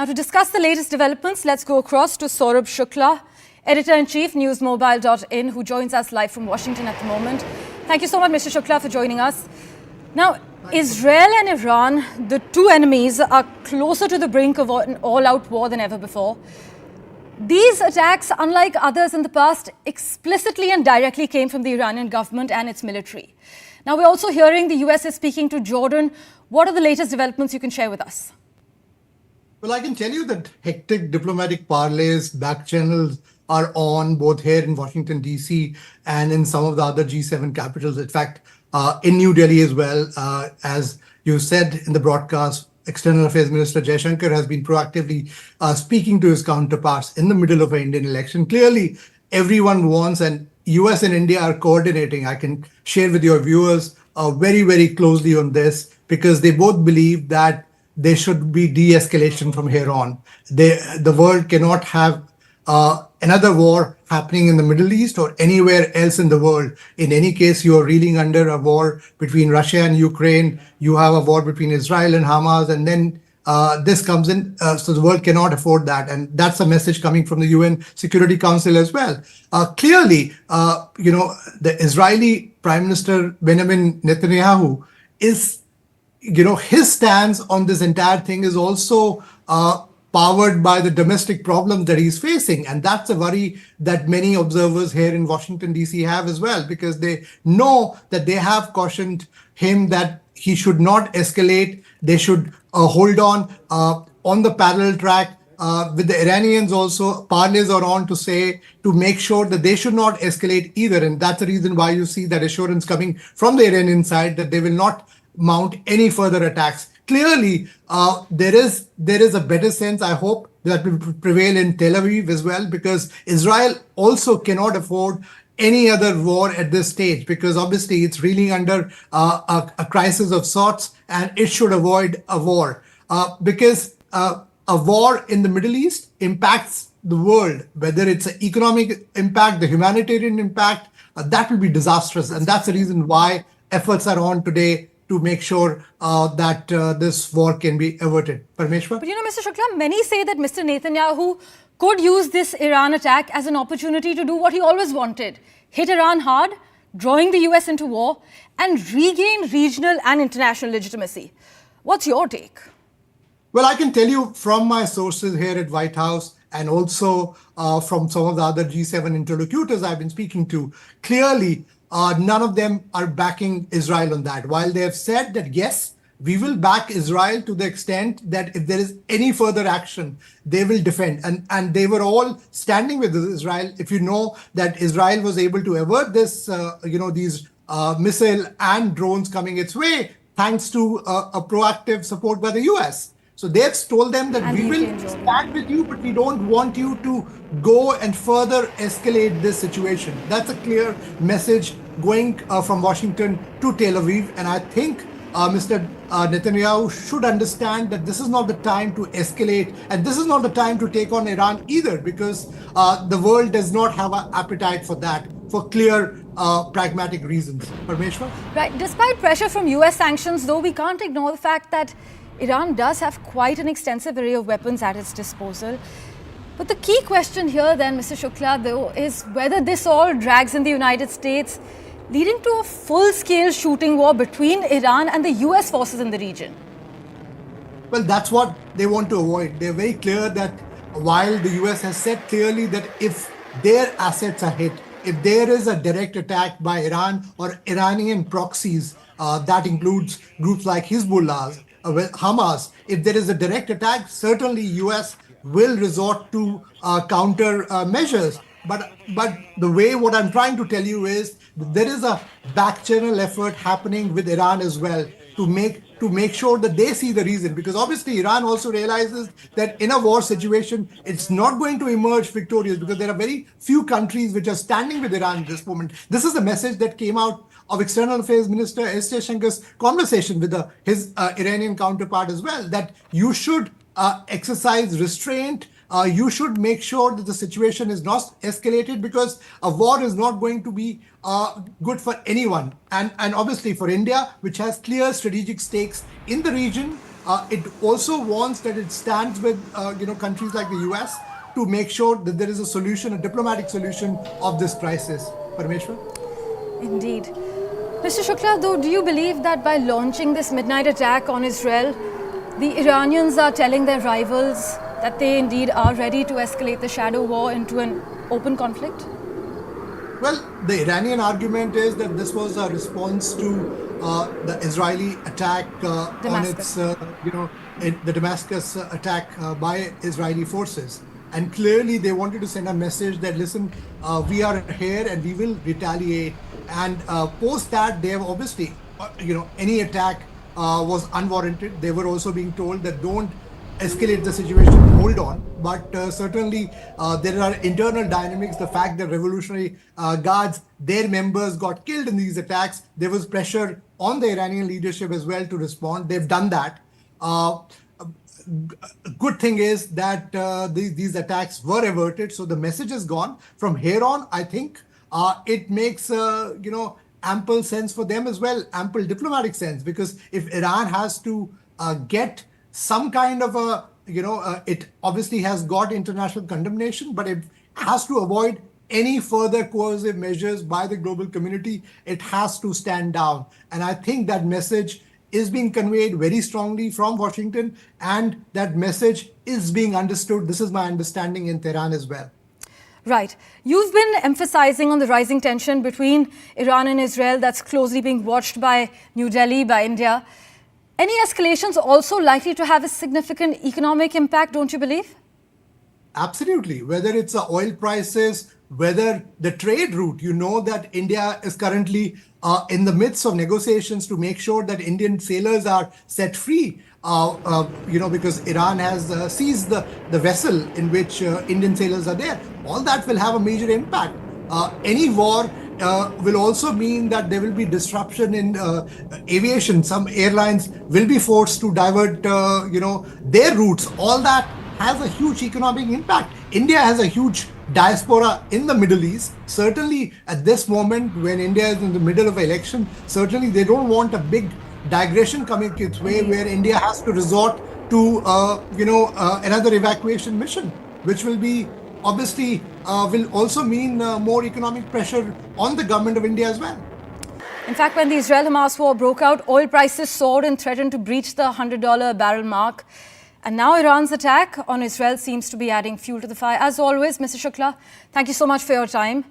Now, to discuss the latest developments, let's go across to Saurabh Shukla, Editor-in-Chief, NewsMobile.in, who joins us live from Washington at the moment. Thank you so much, Mr. Shukla, for joining us. Now, Israel and Iran, the two enemies, are closer to the brink of an all-out war than ever before. These attacks, unlike others in the past, explicitly and directly came from the Iranian government and its military. Now, we're also hearing the US is speaking to Jordan. What are the latest developments you can share with us? Well, I can tell you that hectic diplomatic parlays, back channels are on both here in Washington, D.C. and in some of the other G7 capitals. In fact, in New Delhi as well, as you said in the broadcast, External Affairs Minister Jaishankar has been proactively speaking to his counterparts in the middle of an Indian election. Clearly, everyone wants, and US and India are coordinating. I can share with your viewers very, very closely on this because they both believe that there should be de-escalation from here on. The world cannot have another war happening in the Middle East or anywhere else in the world. In any case, you are reeling under a war between Russia and Ukraine. You have a war between Israel and Hamas, and then this comes in. So the world cannot afford that. And that's a message coming from the UN Security Council as well. Clearly, the Israeli Prime Minister Benjamin Netanyahu is his stance on this entire thing is also powered by the domestic problems that he's facing. And that's a worry that many observers here in Washington, D.C. have as well, because they know that they have cautioned him that he should not escalate. They should hold on the parallel track. With the Iranians also, parleys are on to make sure that they should not escalate either. And that's the reason why you see that assurance coming from the Iranian side that they will not mount any further attacks. Clearly, there is a better sense, I hope, that will prevail in Tel Aviv as well, because Israel also cannot afford any other war at this stage, because obviously it's reeling under a crisis of sorts, and it should avoid a war. Because a war in the Middle East impacts the world, whether it's an economic impact, the humanitarian impact, that will be disastrous. And that's the reason why efforts are on today to make sure that this war can be averted. Parmeshwar? But Mr. Shukla, many say that Mr. Netanyahu could use this Iran attack as an opportunity to do what he always wanted: hit Iran hard, drawing the US into war, and regain regional and international legitimacy. What's your take? Well, I can tell you from my sources here at White House and also from some of the other G7 interlocutors I've been speaking to, clearly, none of them are backing Israel on that. While they have said that, yes, we will back Israel to the extent that if there is any further action, they will defend. And they were all standing with Israel. If you know that Israel was able to avert this, these missile and drones coming its way, thanks to a proactive support by the US. So they've told them that we will stand with you, but we don't want you to go and further escalate this situation. That's a clear message going from Washington to Tel Aviv. And I think Mr. Netanyahu should understand that this is not the time to escalate, and this is not the time to take on Iran either, because the world does not have an appetite for that, for clear pragmatic reasons. Parmeshwar? Right. Despite pressure from US sanctions, though, we can't ignore the fact that Iran does have quite an extensive array of weapons at its disposal. But the key question here then, Mr. Shukla, though, is whether this all drags in the United States, leading to a full-scale shooting war between Iran and the US forces in the region. Well, that's what they want to avoid. They're very clear that while the US has said clearly that if their assets are hit, if there is a direct attack by Iran or Iranian proxies, that includes groups like Hezbollah, Hamas, if there is a direct attack, certainly US will resort to counter measures. But the way what I'm trying to tell you is there is a back channel effort happening with Iran as well to make sure that they see the reason, because obviously Iran also realizes that in a war situation it's not going to emerge victorious, because there are very few countries which are standing with Iran at this moment. This is the message that came out of External Affairs Minister S. Jaishankar's conversation with his Iranian counterpart as well, that you should exercise restraint. You should make sure that the situation is not escalated, because a war is not going to be good for anyone. And obviously for India, which has clear strategic stakes in the region, It also wants that it stands with countries like the US to make sure that there is a solution, a diplomatic solution of this crisis. Parameshwar? Indeed. Mr. Shukla, though, do you believe that by launching this midnight attack on Israel, the Iranians are telling their rivals that they indeed are ready to escalate the shadow war into an open conflict? Well, the Iranian argument is that this was a response to the Israeli attack on its, Damascus. the Damascus attack by Israeli forces. And clearly they wanted to send a message that, listen, we are here and we will retaliate. And post that, they have obviously, any attack was unwarranted. They were also being told that don't escalate the situation, hold on. But certainly there are internal dynamics. The fact that Revolutionary Guards, their members got killed in these attacks, there was pressure on the Iranian leadership as well to respond. They've done that. Good thing is that these attacks were averted, so the message is gone. From here on, I think it makes ample sense for them as well, ample diplomatic sense, because if Iran has to get some kind of a it obviously has got international condemnation, but it has to avoid any further coercive measures by the global community. It has to stand down, and I think that message is being conveyed very strongly from Washington, and that message is being understood. This is my understanding in Tehran as well. Right. You've been emphasizing on the rising tension between Iran and Israel that's closely being watched by New Delhi, by India. Any escalations also likely to have a significant economic impact, don't you believe? Absolutely. Whether it's the oil prices, whether the trade route, you know that India is currently in the midst of negotiations to make sure that Indian sailors are set free, because Iran has seized the vessel in which Indian sailors are there. All that will have a major impact. Any war will also mean that there will be disruption in aviation. Some airlines will be forced to divert, their routes. All that has a huge economic impact. India has a huge diaspora in the Middle East. Certainly at this moment when India is in the middle of an election, certainly they don't want a big digression coming its way where India has to resort to, another evacuation mission, which will be obviously will also mean more economic pressure on the government of India as well. In fact, when the Israel-Hamas war broke out, oil prices soared and threatened to breach the $100 a barrel mark. And now Iran's attack on Israel seems to be adding fuel to the fire. As always, Mr. Shukla, thank you so much for your time.